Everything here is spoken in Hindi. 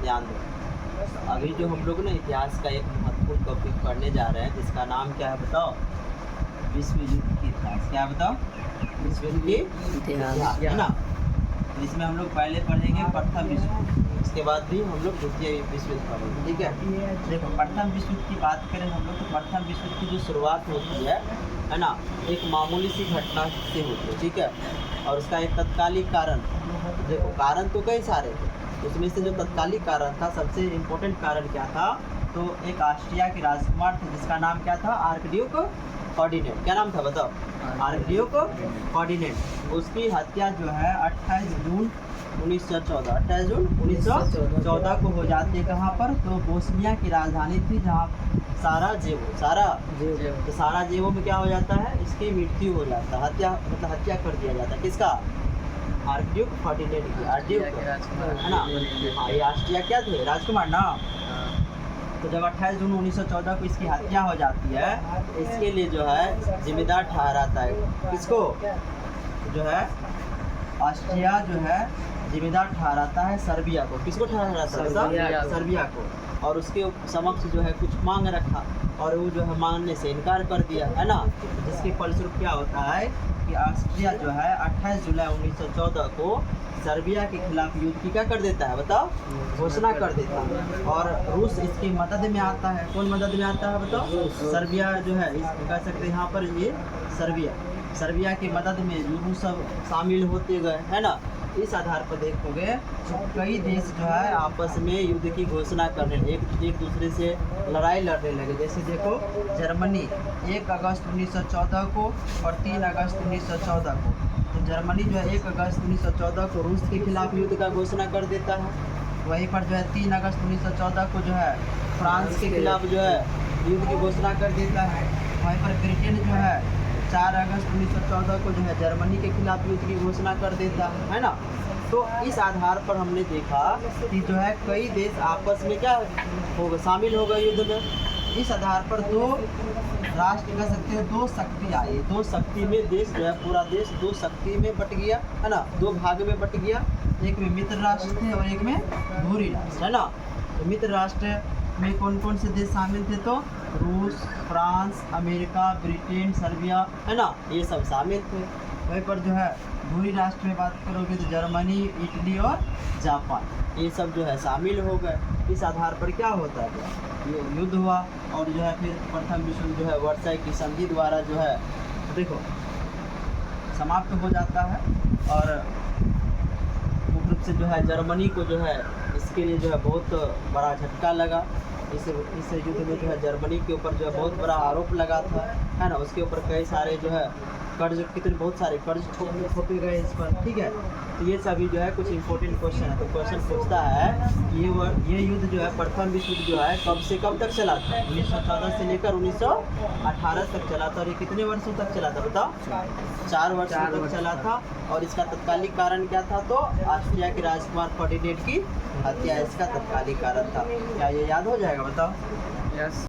ध्यान दो। अभी जो हम लोग ना इतिहास का एक महत्वपूर्ण टॉपिक पढ़ने जा रहे हैं जिसका नाम क्या है बताओ? विश्व युद्ध की इतिहास। क्या बताओ? विश्व युद्ध की इतिहास है ना। तो इसमें हम लोग पहले पढ़ेंगे प्रथम विश्व युद्ध, इसके बाद भी हम लोग द्वितीय विश्व युद्ध पढ़ेंगे, ठीक है। देखो प्रथम विश्व युद्ध की बात करें हम लोग तो प्रथम विश्व युद्ध की जो शुरुआत होती है ना, एक मामूली सी घटना से होती है, ठीक है। और उसका एक तत्कालिक कारण, देखो कारण तो कई सारे थे, उसमें से जो तत्कालिक कारण था, सबसे इम्पोर्टेंट कारण क्या था? तो एक ऑस्ट्रिया के राजकुमार थे जिसका नाम क्या था? Archduke Ferdinand. क्या नाम था बताओ? Archduke Ferdinand. उसकी हत्या जो है 28 जून 1914, 28 जून 1914 को हो जाती है। कहाँ पर? तो बोस्निया की राजधानी थी जहाँ साराजेवो, तो साराजेवो में क्या हो जाता है? इसकी मृत्यु हो जाता है, हत्या मतलब हत्या कर दिया जाता है। किसका? आर्कड्यूक फर्डिनेंड की, आर्कड्यूक है ना। हाँ, ये ऑस्ट्रिया क्या थे? राजकुमार ना। तो जब 28 जून 1914 को इसकी हत्या हो जाती है, इसके लिए जो है जिम्मेदार ठहराता है किसको? जो है ऑस्ट्रिया जो है जिम्मेदार ठहराता है सर्बिया को। किसको ठहराता है? सर्बिया को। और उसके समक्ष जो है कुछ मांग रखा और वो जो है मांगने से इनकार कर दिया, है ना। जिसके फलस्वरूप क्या होता है कि ऑस्ट्रिया जो है 28 जुलाई 1914 को सर्बिया के खिलाफ युद्ध की क्या कर देता है बताओ? घोषणा कर देता है। और रूस इसकी मदद में आता है। कौन मदद में आता है बताओ? सर्बिया जो है, कह सकते हैं यहाँ पर ये सर्बिया की मदद में रूस सब शामिल होते गए, है ना। इस आधार पर देखोगे तो कई देश जो है आपस में युद्ध की घोषणा करने एक दूसरे से लड़ाई लड़ने लगे। जैसे देखो जर्मनी 1 अगस्त 1914 को और 3 अगस्त 1914 को, तो जर्मनी जो है 1 अगस्त 1914 को रूस के खिलाफ युद्ध का घोषणा कर देता है। वहीं पर जो है 3 अगस्त 1914 को जो है फ्रांस के खिलाफ जो है युद्ध की घोषणा कर देता है। वहीं पर ब्रिटेन जो है 4 अगस्त 1914 को जो है जर्मनी के खिलाफ युद्ध की घोषणा कर देता है ना। तो इस आधार पर हमने देखा कि जो है कई देश आपस में क्या होगा, शामिल हो गए युद्ध में। इस आधार पर दो राष्ट्र कह सकते हो, दो शक्ति आई। दो शक्ति में देश जो है, पूरा देश दो शक्ति में बट गया, है ना, दो भाग में बट गया। एक में मित्र राष्ट्र थे और एक में धुरी राष्ट्र, है ना। तो मित्र राष्ट्र में कौन कौन से देश शामिल थे? तो रूस, फ्रांस, अमेरिका, ब्रिटेन, सर्बिया, है ना, ये सब शामिल थे। वहीं पर जो है धुरी राष्ट्र में बात करोगे तो जर्मनी, इटली और जापान, ये सब जो है शामिल हो गए। इस आधार पर क्या होता है? ये युद्ध हुआ और जो है फिर प्रथम विश्व जो है वर्साई की संधि द्वारा जो है देखो समाप्त हो जाता है। और मुख्य रूप से जो है जर्मनी को जो है इसके लिए जो है बहुत बड़ा झटका लगा। इस युद्ध में जो है जर्मनी के ऊपर जो है बहुत बड़ा आरोप लगा था, है ना। उसके ऊपर कई सारे जो है कर्ज, कितने बहुत सारे कर्ज थोपे गए इस पर, ठीक है। तो ये सभी जो है कुछ इंपॉर्टेंट क्वेश्चन है। तो क्वेश्चन पूछता है ये युद्ध जो है प्रथम विश्व युद्ध जो है कब से कब तक चला था? 1914 से लेकर 1918 तक चला था। और ये कितने वर्षों तक चला था बताओ? 4 वर्षों तक चला था। और इसका तत्कालिक कारण क्या था? तो ऑस्ट्रिया के राजकुमार फर्डिनेंड की हत्या इसका तत्कालिक कारण था। क्या ये याद हो जाएगा बताओ? यस।